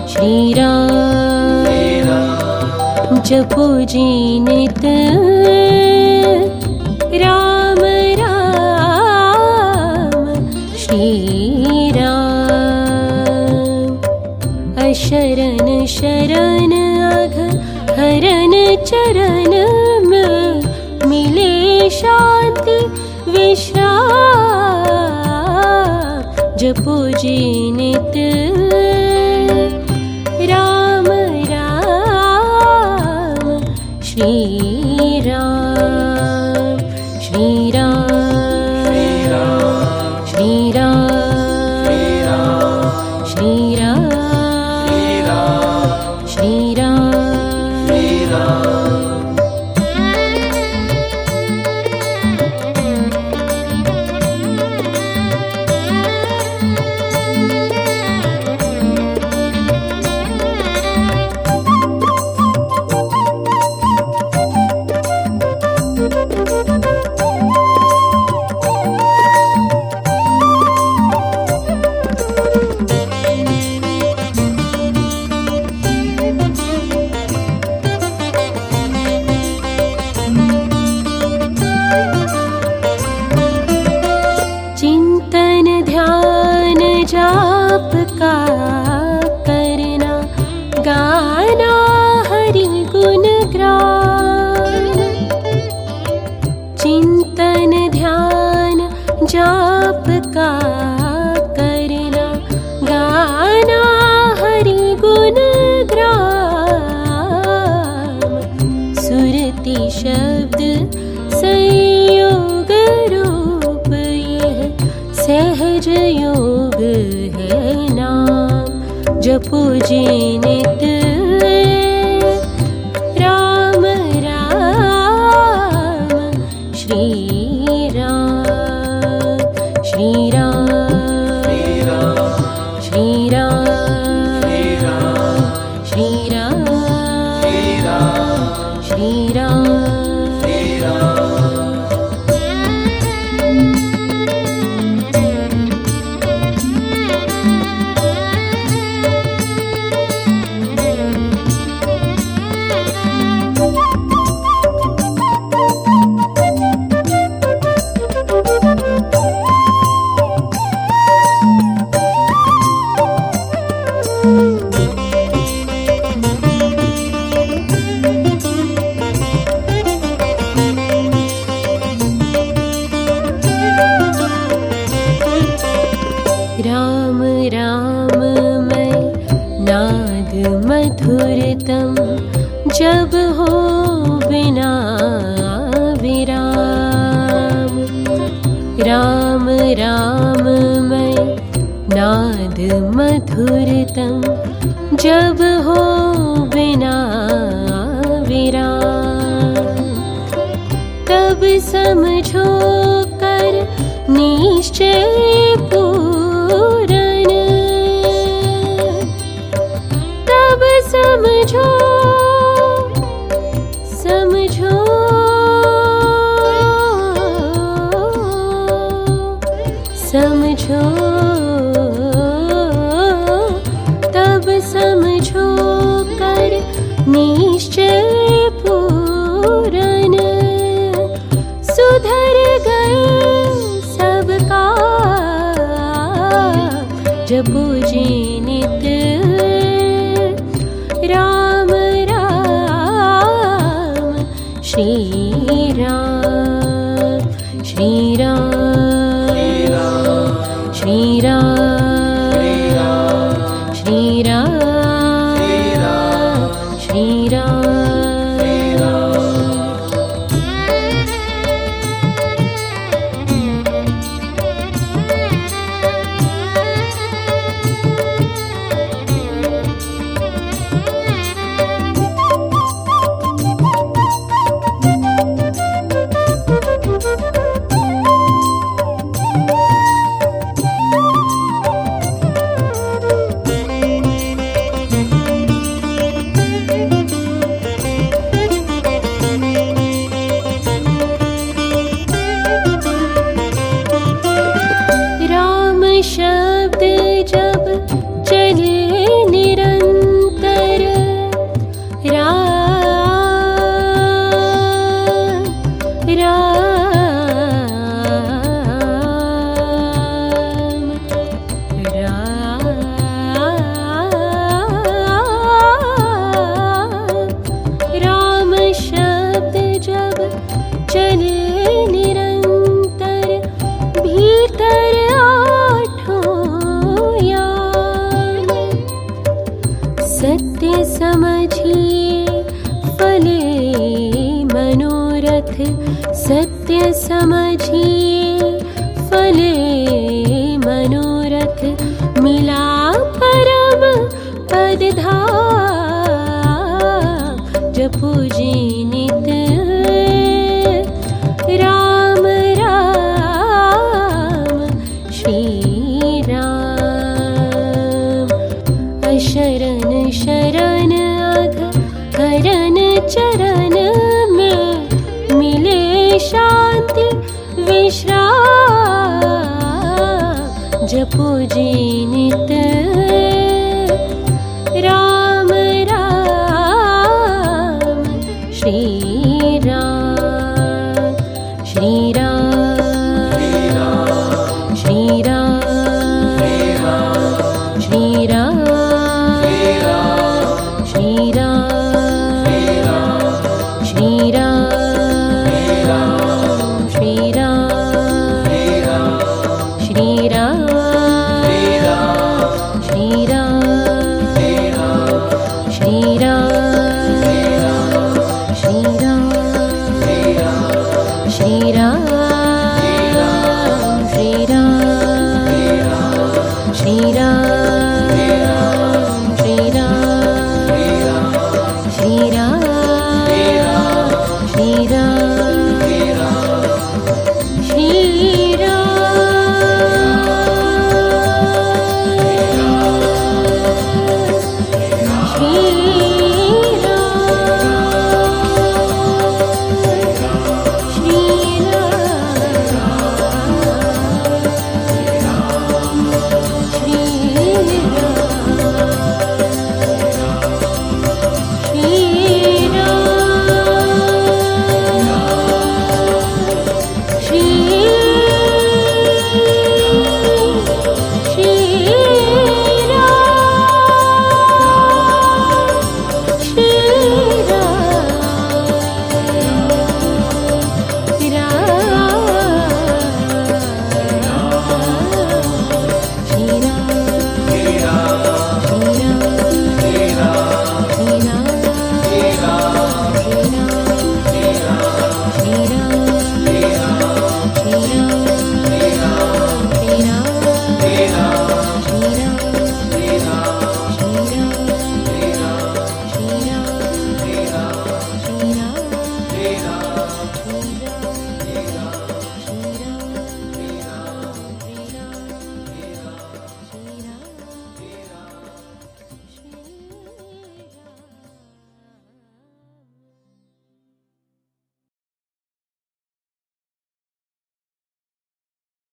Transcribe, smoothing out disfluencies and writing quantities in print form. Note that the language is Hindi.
श्री राम जपो जी नित राम राम श्री राम। अशरण शरण अघ हरण चरण में मिले शांति विश्राम। जपो जी नित राम राम श्री राम। श्री राम श्री राम श्री राम श्री राम। जाप का करना गाना हरि गुण ग्राम। सुरति शब्द संयोग रूप यह सहज योग है नाम। जपो जी नित राम राम श्री राम। श्री राम श्री राम श्री राम श्री राम। राम राम मैं नाद मधुरतम जब हो बिना विराम। राम राम मैं नाद मधुरतम जब हो बिना विराम। तब समझो कर निश्चय पूरन। तब समझो समझो समझो तब समझो कर निश्चय पूरन। सुधर गए सबका जपो जी नित राम राम श्री राम। श्री राम श्री राम श्री राम श्री राम। सत्य समझिए फले मनोरथ। सत्य समझिए फले मनोरथ। मिला परम पद धाम। जपो जी नित राम राम श्री राम। अशरण शरण अघहरण चरण में मिले शांति विश्राम। जपो जी नित राम राम श्री राम। श्री राम श्री राम श्री राम श्री राम श्री राम श्री राम श्री राम श्री राम श्री राम श्री राम श्री राम श्री राम श्री राम श्री राम श्री राम श्री